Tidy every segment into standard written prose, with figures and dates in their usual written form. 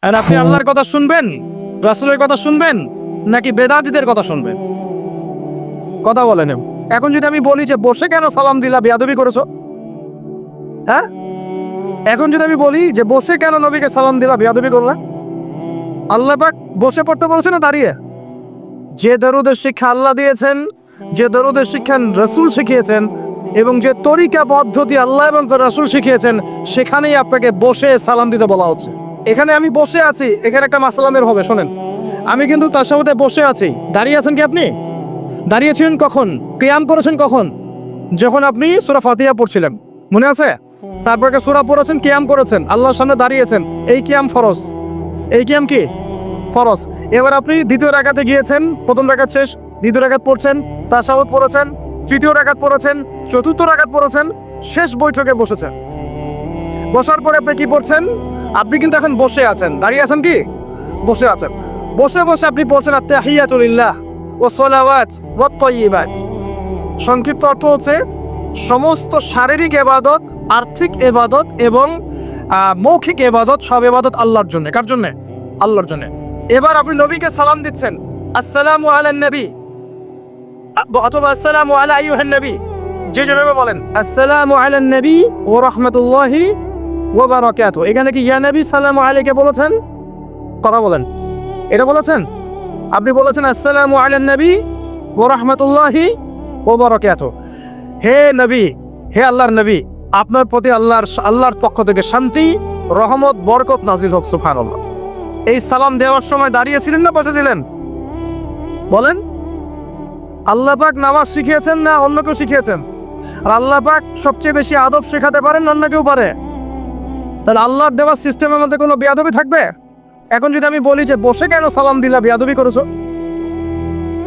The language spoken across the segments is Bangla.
আর আপনি আল্লাহর কথা শুনবেন, রাসূলের কথা শুনবেন, নাকি বেদাতীদের কথা শুনবেন? কথা বলেন। এখন যদি আমি বলি যে বসে কেন সালাম দিলা, বেয়াদবি করেছো? হ্যাঁ, এখন যদি আমি বলি যে বসে কেন নবীকে সালাম দিলা, বেয়াদবি করলা? আল্লাহ পাক বসে পড়তে বলছে না দাঁড়িয়ে? যে দরুদের শিক্ষা আল্লাহ দিয়েছেন, যে দরুদের শিক্ষা রাসূল শিখিয়েছেন, এবং যে তরিকা পদ্ধতি আল্লাহ এবং তার রাসূল শিখিয়েছেন, সেখানেই আপনাকে বসে সালাম দিতে বলা হচ্ছে। এখানে আমি বসে আছি, এখানে একটা মাসলা বের হবে, শোনেন। আমি কিন্তু তার সাথে বসে আছি। দাঁড়িয়ে আছেন কি আপনি? দাঁড়িয়েছিলেন কখন? কিয়াম করেছেন কখন? যখন আপনি সূরা ফাতিহা পড়ছিলেন, মনে আছে? তারপর একটা সূরা পড়েছেন, কিয়াম করেছেন, আল্লাহর সামনে দাঁড়িয়েছেন। এই কিয়াম ফরজ। এই কিয়াম কি ফরজ। এবার আপনি দ্বিতীয় রাকাতে গিয়েছেন, প্রথম রাকাত শেষ, দ্বিতীয় রাকাত পড়ছেন, তাশাহুদ পড়েছেন, তৃতীয় রাকাত পড়েছেন, চতুর্থ রাকাত পড়েছেন, শেষ বৈঠকে বসেছেন। বসার পরে আপনি কি পড়ছেন? আপনি কিন্তু এখন বসে আছেন। দাঁড়িয়ে আছেন কি? বসে আছেন। বসে বসে আপনি পড়ছেন আত-তাহিয়াতু লিল্লাহ ওয়া সালাওয়াত ওয়া তাইয়্যিবাত। সংক্ষিপ্ত অর্থ হচ্ছে সমস্ত শারীরিক ইবাদত, আর্থিক ইবাদত এবং মৌখিক ইবাদত, সব ইবাদত আল্লাহর জন্য। কার জন্য? আল্লাহর জন্য। এবার আপনি নবীকে সালাম দিচ্ছেন, আসসালামু আলান নবী অথবা আসসালামু আলা আইয়ুহান নবী, যে যেভাবে বলেন, আসসালামু আলান নবী ওয়া রাহমাতুল্লাহি ওয়া বারাকাতুহু। এখানে কি ইয়া নবী সালামু আলাইকা বলেছেন? কথা বলেন, এটা বলেছেন? আপনি বলেছেন আসসালামু আলান নবী ওয়া রাহমাতুল্লাহি ওয়া বারাকাতুহু। হে নবী, হে আল্লাহর নবী, আপনার প্রতি আল্লাহর পক্ষ থেকে শান্তি, রহমত, বরকত নাজিল হোক। সুবহানাল্লাহ। এই সালাম দেওয়ার সময় দাঁড়িয়েছিলেন না বসেছিলেন? বলেন। আল্লাহ পাক নামাজ শিখিয়েছেন না অন্য কেউ শিখিয়েছেন? আর আল্লাহ পাক সবচেয়ে বেশি আদব শেখাতে পারেন, অন্য কেউ পারে? তাহলে আল্লাহর দেওয়ার সিস্টেমের মধ্যে কোনো বেয়াদবি থাকবে? এখন যদি আমি বলি যে বসে কেন সালাম দিলা, বেয়াদবি করেছো?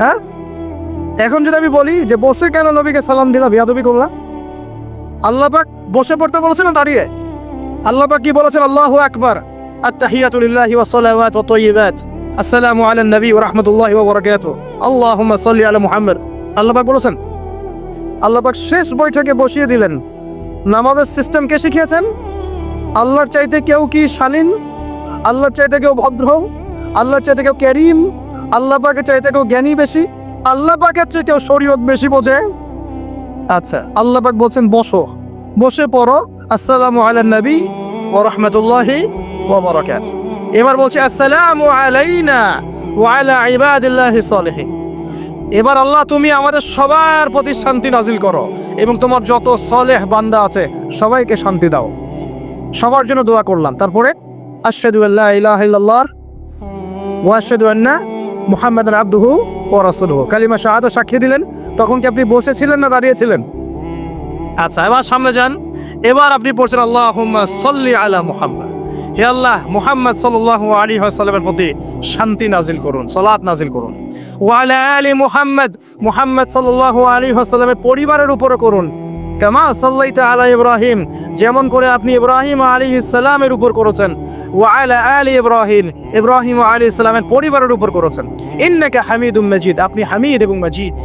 হ্যাঁ, এখন যদি আমি বলি যে বসে কেন নবীকে সালাম দিলা, বেয়াদবি করলা? আল্লাহ পাক বসে পড়তে বলেছেন না দাঁড়িয়ে? আল্লাহ পাক কি বলেছেন? আল্লাহু আকবার, আত-তাহিয়াতু লিল্লাহি ওয়া সালাওয়াত ওয়া তাইয়্যিবাত, আসসালামু আলান নবী ওয়া রাহমাতুল্লাহি ওয়া বারাকাতুহু, আল্লাহুম্মা সাল্লি আলা মুহাম্মদ। আল্লাহ পাক বলেছেন। আল্লাহ পাক শেষ বৈঠকে বসিয়ে দিলেন। নামাজের সিস্টেম কে শিখিয়েছেন? আল্লাহর চাইতে কেউ কি শালীন? আল্লাহর চাইতে কেউ ভদ্র? আল্লাহর চাইতে কেউ করিম? আল্লাহ পাকের চাইতে কেউ জ্ঞানী বেশি? আল্লাহ পাকের চাইতে কেউ শরীয়ত বেশি বোঝে? আচ্ছা, আল্লাহ পাক বলছেন বসো, বসে পড়ো, আসসালামু আলান নবী ওয়া রাহমাতুল্লাহি ওয়া বারাকাতুহু। এবার বলছে আসসালামু আলাইনা ওয়া আলা ইবাদিল্লাহিস সালিহিন। এবার আল্লাহ তুমি আমাদের সবার প্রতি শান্তি নাজিল করো এবং তোমার যত সালেহ বান্দা আছে সবাইকে শান্তি দাও। সবার জন্য দোয়া করলাম। তারপরে আশহাদু আল্লা ইলাহা ইল্লাল্লাহ ওয়া আশহাদু আন্না মুহাম্মাদান আবদুহু ওয়া রাসূলুহু। কালিমা শাহাদা সাক্ষী দিলেন। তখন কি আপনি বসেছিলেন না দাঁড়িয়েছিলেন? আচ্ছা, এবার সামনে যান। এবার আপনি পড়ছেন আল্লাহুম্মা সাল্লি আলা মুহাম্মাদ। হে আল্লাহ, মুহাম্মদ সাল্লাল্লাহু আলাইহি ওয়াসাল্লামের প্রতি শান্তি নাজিল করুন, সালাত নাজিল করুন। ওয়া আলা আলি মুহাম্মদ, মুহাম্মদ সাল্লাল্লাহু আলাইহি ওয়াসাল্লামের পরিবারের উপরে করুন। কামা সাল্লাইতা আলা ইব্রাহিম, যেমন করে আপনি ইব্রাহিম আলাইহিস সালামের উপর করেছেন। ওয়া আলা আলি ইব্রাহিম, ইব্রাহিম আলাইহিস সালামের পরিবারের উপর করেছেন। ইন্নাকা হামিদুম মাজিদ, আপনি হামিদ এবং মাজিদ।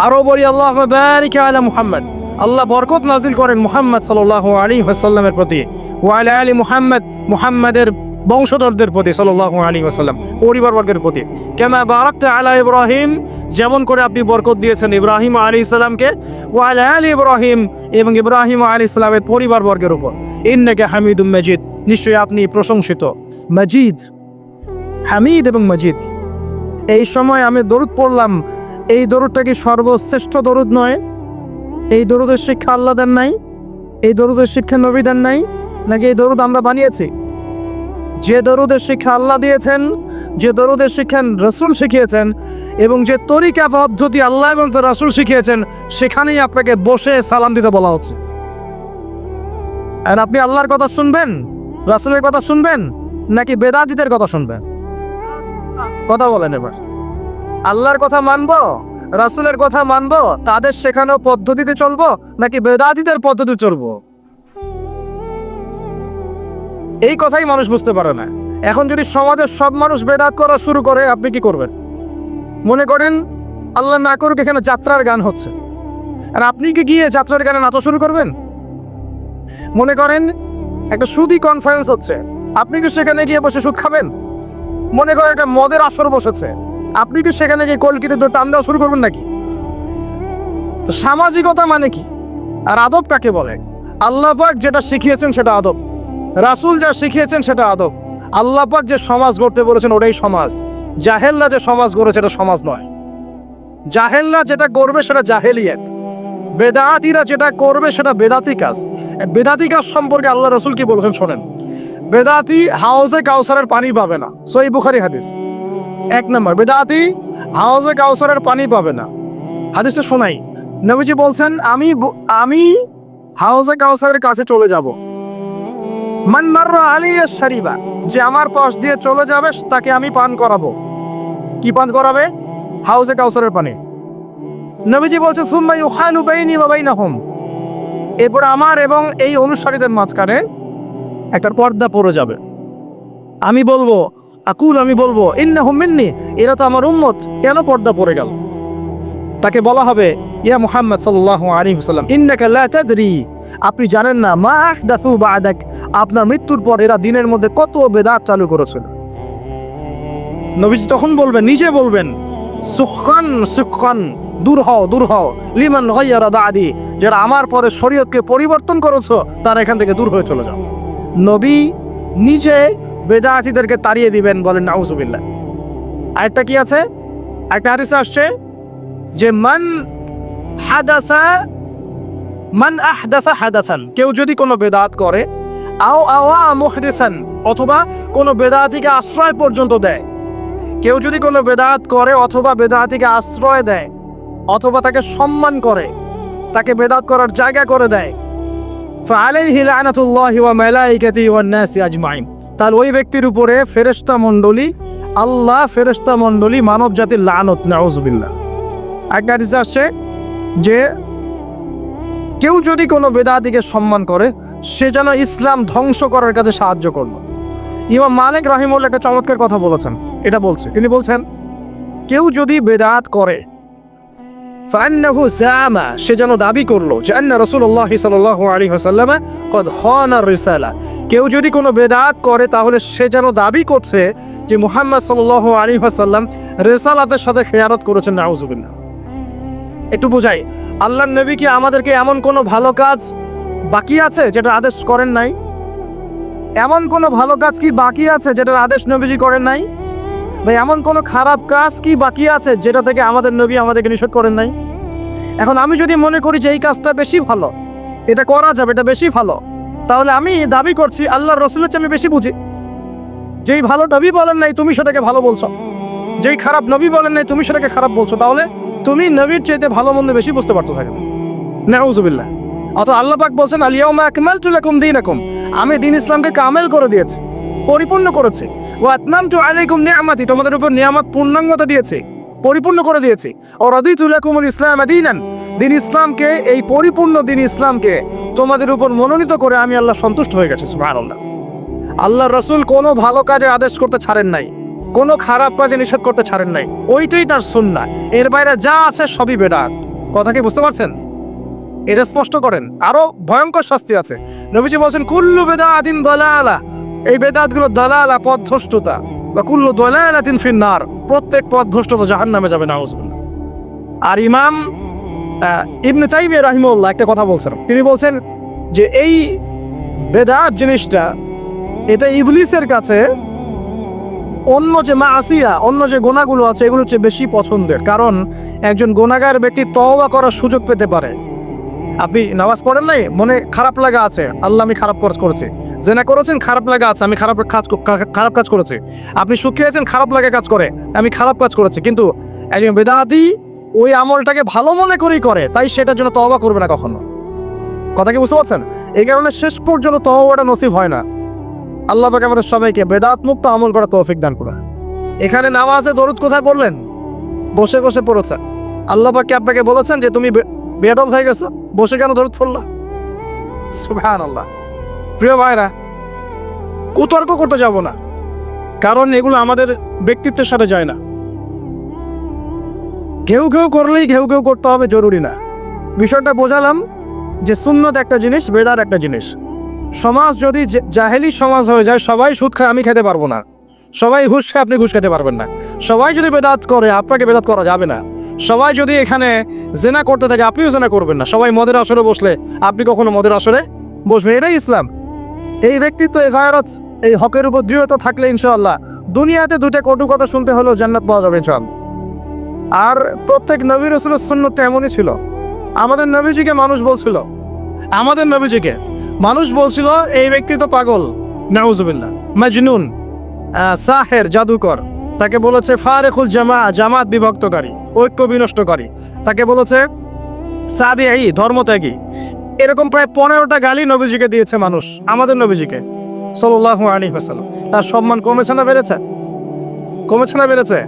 আরো বলি আল্লাহুম্মা বারিক আলা মুহাম্মদ, আল্লাহ বরকত নাজিল করেন মুহাম্মদ সাল্লাল্লাহু আলাইহি ওয়াসাল্লামের প্রতি। ওয়া আলা আলি মুহাম্মদ, মুহাম্মাদের বংশধরদের প্রতি, সাল্লাল্লাহু আলাইহি ওয়াসাল্লাম পরিবারবর্গের প্রতি। কামা বারাকতা আলা ইব্রাহিম, যেমন করে আপনি বরকত দিয়েছেন ইব্রাহিম আলাইহিস সালামকে। ওয়া আলা আলি ইব্রাহিম, এবং ইব্রাহিম আলাইহিস সালামের পরিবারবর্গের উপর। ইন্নাকা হামিদুম মাজিদ, নিশ্চয়ই আপনি প্রশংসিত, মাজিদ, হামিদ এবং মাজিদ। এই সময় আমি দরুদ পড়লাম, এই দরুদটা কি সর্বশ্রেষ্ঠ দরুদ নয়? এই দরুদের শিক্ষা আল্লাহ দেন নাই? এই দরুদের শিক্ষা নবী দেন নাই? নাকি এই দরুদ আমরা বানিয়েছি? যে দরুদের শিক্ষা আল্লাহ দিয়েছেন, যে দরুদের শিক্ষা রাসূল শিখিয়েছেন, এবং যে তরিকা পদ্ধতি আল্লাহ এবং তার রাসূল শিখিয়েছেন, সেখানেই আপনাকে বসে সালাম দিতে বলা হচ্ছে। আর আপনি আল্লাহর কথা শুনবেন, রাসূলের কথা শুনবেন, নাকি বেদাতীদের কথা শুনবেন? কথা বলেন। এবার আল্লাহর কথা মানবো, রাসূলের কথা মানবো, তাদের শেখানো পদ্ধতিতে চলবো, নাকি বেদাতীদের পদ্ধতি চলবো? এই কথাই মানুষ বুঝতে পারে না। এখন যদি সমাজের সব মানুষ বেদাত করা শুরু করে, আপনি কি করবেন? মনে করেন আল্লাহ না করুক এখানে যাত্রার গান হচ্ছে, আর আপনি কি গিয়ে যাত্রার গানে নাচা শুরু করবেন? মনে করেন একটা সুদী কনফারেন্স হচ্ছে, আপনি কি সেখানে গিয়ে বসে সুদ খাবেন? মনে করেন একটা মদের আসর বসেছে, আপনি কি সেখানে গিয়ে কলকিতে টান দেওয়া শুরু করবেন নাকি? তো সামাজিকতা মানে কি, আর আদব কাকে বলে? আল্লাহ পাক যেটা শিখিয়েছেন সেটা আদব, রাসূল যা শিখিয়েছেন সেটা আদব। আল্লাহ পাক যে সমাজ গড়তে বলেছেন ওটাই সমাজ। জাহেলরা যে সমাজ গড়েছে এটা সমাজ নয়। জাহেলরা যেটা করবে সেটা জাহেলিয়াত, বেদাতিরা যেটা করবে সেটা বেদাতি কাজ। বেদাতি কাজ সম্পর্কে আল্লাহ রাসূল কি বলেছেন শোনেন। বেদাতি হাউজে কাউসারের পানি পাবে না, সহিহ বুখারী হাদিস। এক নম্বর, বেদাতি হাউজে কাউসারের পানি পাবে না। হাদিসটা শোনাই, নবীজি বলছেন আমি হাউজে কাউসারের কাছে চলে যাব। মান মাররা আলাইয়া শারিবা, যে আমার পাশ দিয়ে চলে যাবে তাকে আমি পান করাবো। কি পান করাবে? হাউজে কাউসারের পানি। নবীজি বলছেন সুম্মা ইউহালু বাইনি ওয়া বাইনাহুম, এরপর আমার এবং এই অনুসারীদের মাঝখানে একটা পর্দা পড়ে যাবে। আমি বলবো ইন্নাহুম মিন্নি, এরা তো আমার উম্মত, কেন পর্দা পড়ে গেল? তাকে বলা হবে ইয়া মুহাম্মদ সাল্লাল্লাহু আলাইহি ওয়াসাল্লাম ইন্নাকা লা তাদরি, আপনি জানেন না মা আহদাসু বা'দাক, আপনার মৃত্যুর পর এরা দিনের মধ্যে কত বেদাত চালু করেছিল। নবীজি তখন বলবেন, নিজে বলবেন সুখান, দূর হও লিমান গায়্যারা বা'দি, যারা আমার পরে শরীয়তকে পরিবর্তন করেছো তারা এখান থেকে দূর হয়ে চলে যাও। নবী নিজে বেদাতীদেরকে তাড়িয়ে দিবেন, বলেন নাউজুবিল্লাহ। আরেকটা কি আছে? একটা হাদিসে আসছে যে মান আহদাসা হাদাসান, কেউ যদি কোনো বেদাত করে, আওয়া মুহদিসান, অথবা কোনো বেদাতিকে আশ্রয় পর্যন্ত দেয়। কেউ যদি কোনো বেদাত করে অথবা বেদাতিকে আশ্রয় দেয় অথবা তাকে সম্মান করে, তাকে বেদাত করার জায়গা করে দেয়, ফাআলাইহি লানাতুল্লাহি ওয়া মালাইকাতিহি ওয়ান নাসি আজমাইন, তার ওই ব্যক্তির উপরে ফেরেশতা মণ্ডলী, আল্লাহ, ফেরেশতা মণ্ডলী, মানব জাতির লানত, নাউজুবিল্লাহ। একটা হাদিসে আসছে যে কেউ যদি কোনো বেদাতিকে সম্মান করে সে যেন ইসলাম ধ্বংস করার কাজে সাহায্য করল। ইমাম মালিক রাহিমাহুল্লাহ একটা চমৎকার কথা বলেছেন, এটা বলছে, তিনি বলছেন কেউ যদি বেদাত করে ফান্নাহু জামা, সে যেন দাবি করলো যে আন্না রাসূলুল্লাহ সাল্লাল্লাহু আলাইহি ওয়াসাল্লাম কদ খানা রিসালা, কেউ যদি কোনো বেদাত করে তাহলে সে যেন দাবি করছে যে মুহাম্মদ সাল্লাল্লাহু আলাইহি ওয়াসাল্লাম রিসালাতের সাথে খেয়ানত করেছেন, নাউজুবিল্লাহ। একটু বোঝাই, আল্লাহর নবী কি আমাদেরকে এমন কোনো ভালো কাজ বাকি আছে যেটা আদেশ করেন নাই? এমন কোনো ভালো কাজ কি বাকি আছে যেটার আদেশ নবীজি করেন নাই? ভাই, এমন কোনো খারাপ কাজ কি বাকি আছে যেটা থেকে আমাদের নবী আমাদেরকে নিষেধ করেন নাই? এখন আমি যদি মনে করি যে এই কাজটা বেশি ভালো, এটা করা যাবে, এটা বেশি ভালো, তাহলে আমি দাবি করছি আল্লাহর রাসূলের চেয়ে আমি বেশি বুঝি। যেই ভালো নবী বলেন নাই তুমি সেটাকে ভালো বলছো, যেই খারাপ নবী বলেন নাই তুমি সেটাকে খারাপ বলছো, তাহলে তুমি নবীর চাইতে ভালো মন্দ বেশি বুঝতে পারছো থাকেন, নাউজুবিল্লাহ। অত আল্লাহ পাক বলছেন আল ইয়াউমা আকমালতু লাকুম দীনাকুম, আমি দ্বীন ইসলামকে কামেল করে দিয়েছি, পরিপূর্ণ করেছি। ওয়া আতমামতু আলাইকুম নিআমাতি, তোমাদের উপর নিয়ামত পূর্ণাঙ্গতা দিয়েছি, পরিপূর্ণ করে দিয়েছি। ও রাদিতু লাকুমুল ইসলাম দীনান, দ্বীন ইসলামকে, এই পরিপূর্ণ দ্বীন ইসলামকে তোমাদের উপর মনোনীত করে আমি আল্লাহ সন্তুষ্ট হয়ে গেছি। সুবহানাল্লাহ। আল্লাহর রাসূল কোনো ভালো কাজে আদেশ করতে ছাড়েন নাই, কোনো খারাপ কাজে নিষেধ করতে ছাড়েন নাই, ওইটাই তার সুন্নাহ। এর বাইরে যা আছে সবই বেদাত। কথা কি বুঝতে পারছেন? এটা স্পষ্ট করেন, আরো ভয়ঙ্কর শাস্তি আছে। নবীজি বলছেন কুল্লু বিদআতিন দালালা, এই বেদাতগুলো দালালা, পথভ্রষ্টতা, বা কুল্লু দালালাতিন ফিন্নার, প্রত্যেক পথভ্রষ্টতা জাহান্নামে যাবে, নাউজুবিল্লাহ। আর ইমাম ইবনে তাইমিয়া রাহিমাহুল্লাহ একটা কথা বলছেন, তিনি বলছেন যে এই বেদাত জিনিসটা, এটা ইবলিসের কাছে অন্য যে মাসিয়া, অন্য যে গুনাহগুলো আছে এগুলো হচ্ছে বেশি পছন্দের। কারণ একজন গুনাহগার ব্যক্তি তওবা করার সুযোগ পেতে পারে। আপনি নামাজ পড়েন নাই, মনে খারাপ লাগা আছে, আল্লাহ আমি খারাপ কাজ করেছি, জেনা করেছেন, খারাপ লাগা আছে, আমি খারাপ কাজ করেছি, আপনি সুখী আছেন, খারাপ লাগা কাজ করে, আমি খারাপ কাজ করেছি। কিন্তু একজন বেদাতি ওই আমলটাকে ভালো মনে করেই করে, তাই সেটার জন্য তওবা করবে না কখনো। কথা কি বুঝতে পারছেন? এই কারণে শেষ পর্যন্ত তওবাটা নসিব হয় না। আল্লাহ পাক আমাদের সবাইকে বেদাত মুক্ত আমল করা তৌফিক দান করে। এখানে নামাজে দরুদ কোথায় পড়লেন? বসে বসে পড়েছেন। আল্লাহ পাক আপনাকে বলেছেন যে তুমি বেয়াদব হয়ে গেছো, বসে কেন দরুদ পড়লা? সুবহানাল্লাহ। প্রিয় ভাইরা, কুতর্ক করতে যাব না, কারণ এগুলো আমাদের ব্যক্তিত্বের সাথে যায় না। ঘেউ ঘেউ করলেই ঘেউ ঘেউ করতে হবে জরুরি না। বিষয়টা বোঝালাম যে সুন্নত একটা জিনিস, বেদাত একটা জিনিস। সমাজ যদি জাহেলি সমাজ হয়ে যায়, সবাই সুদ খায়, আমি খেতে পারবো না। সবাই ঘুষ খায়, আপনি ঘুষ খেতে পারবেন না। সবাই যদি বেদাত করে, আপনাকে বেদাত করা যাবে না। সবাই যদি এখানে জেনা করতে থাকে, আপনিও জেনা করবেন না। সবাই মদের আসরে বসলে আপনি কখনো মদের আসরে বসবেন, এটাই ইসলাম। এই ব্যক্তিত্ব, এই গায়রত, এই হকের উপর দৃঢ়তা থাকলে ইনশাআল্লাহ দুনিয়াতে দুটো কটু কথা শুনতে হলেও জান্নাত পাওয়া যাবে ইনশাআল্লাহ। আর প্রত্যেক নবী রাসূলের সুন্নতটা এমনই ছিল। আমাদের নবীজিকে মানুষ বলছিল, এই ব্যক্তি তো পাগল, নাউজুবিল্লাহ, মাজনুন, সাহের, জাদুকর। তাকে বলেছে ফারেকুল জামাত বিভক্তকারী, ঐক্য বিনষ্টকারী। তাকে বলেছে সাবিঈ, ধর্মত্যাগী। এরকম প্রায় 15টা গালি নবীজিকে দিয়েছে মানুষ, আমাদের নবীজিকে সাল্লাল্লাহু আলাইহি ওয়াসাল্লাম। তার সম্মান কমেছে না বেড়েছে? কমেছে না বেড়েছে?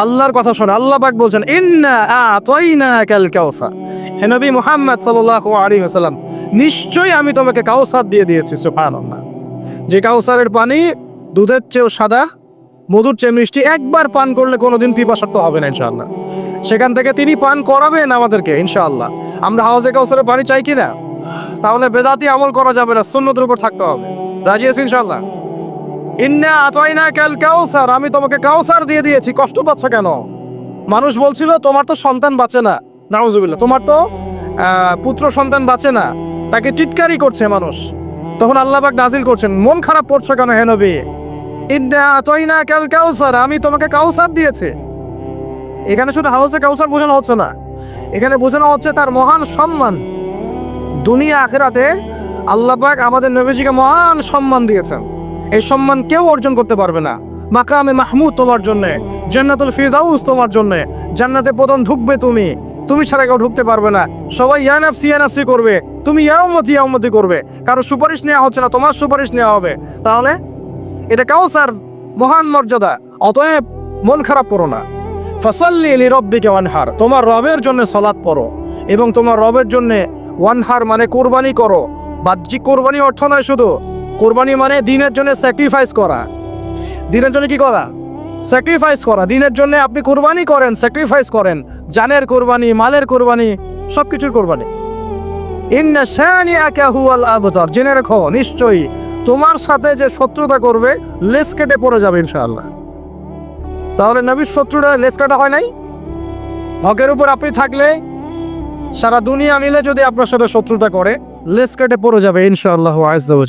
আল্লাহর কথা শোনো, আল্লাহ পাক বলছেন ইন্না আতাইনাকাল কাউসার। হে নবী মুহাম্মদ সাল্লাল্লাহু আলাইহি ওয়াসাল্লাম, নিশ্চয়ই আমি তোমাকে কাউসার দিয়ে দিয়েছি। সুবহানাল্লাহ। যে কাউসারের পানি দুধের চেয়েও সাদা, মধুর চেয়ে মিষ্টি, একবার পান করলে কোনোদিন পিপাসার্ত হবে না ইনশাআল্লাহ। সেখান থেকে তিনি পান করাবেন আমাদেরকে ইনশাআল্লাহ। আমরা হাউজে কাউসারের পানি চাই কি না? তাহলে বেদাতি আমল করা যাবে না, সুন্নতের উপর থাকতে হবে। রাজি আছি ইনশাআল্লাহ? ইন্না আতাইনাকাল কাউসার, আমি তোমাকে কাউসার দিয়ে দিয়েছি। কষ্ট পাচ্ছ কেন? মানুষ বলছিল তোমার তো সন্তান বাঁচে না, নাউজুবিল্লাহ, তোমার তো পুত্র সন্তান বাঁচে না, তাকে টিটকারি করছে মানুষ। তখন আল্লাহ পাক নাজিল করছেন, মন খারাপ করছো কেন হে নবী? ইন্না আতাইনাকাল কাউসার, আমি তোমাকে কাউসার দিয়েছি। এখানে শুধু হাউজে কাউসার বোঝানো হচ্ছে না, এখানে বোঝানো হচ্ছে তার মহান সম্মান। দুনিয়া আখিরাতে আল্লাহ পাক আমাদের নবীজিকে মহান সম্মান দিয়েছেন। এই সম্মান কেউ অর্জন করতে পারবে না। মাকামে মাহমুদ তোমার জন্যে, জান্নাতুল ফিরদাউস তোমার জন্যে, জান্নাতে প্রথম ঢুকবে তুমি ছাড়া কেউ ঢুকতে পারবে না। সবাই ইয়া নাফসি করবে, তুমি ইয়া উম্মতি করবে। কারো সুপারিশ নেওয়া হচ্ছে না, তোমার সুপারিশ নেওয়া হবে। তাহলে এটা কাউসার, মহান মর্যাদা। অতএব মন খারাপ করো না। ফাসাল্লি লিরাব্বিকা ওয়ানহার, তোমার রবের জন্য সালাত পড়ো এবং তোমার রবের জন্য ওয়ানহার মানে কুরবানি করো। বাহ্যিক কুরবানি অর্থ নয় শুধু, কুরবানি মানে দিনের জন্য স্যাক্রিফাইস করা। দিনের জন্য কি করা? স্যাক্রিফাইস করা। দিনের জন্য আপনি কুরবানি করেন, স্যাক্রিফাইস করেন, জানের কুরবানি, মালের কুরবানি, সবকিছুর কুরবানি। ইন্না শানিআকা হুয়াল আবতার, জেনে রাখো নিশ্চয়ই তোমার সাথে যে শত্রুতা করবে লেজ কেটে পড়ে যাবে ইনশাআল্লাহ। তাহলে নবীর শত্রুরা লেজ কাটা হয় নাই? হকের উপর আপনি থাকলে সারা দুনিয়া মিলে যদি আপনার সাথে শত্রুতা করে, লেজ কেটে পড়ে যাবে ইনশাআল্লাহ আযজা ওয়া জাল্লা।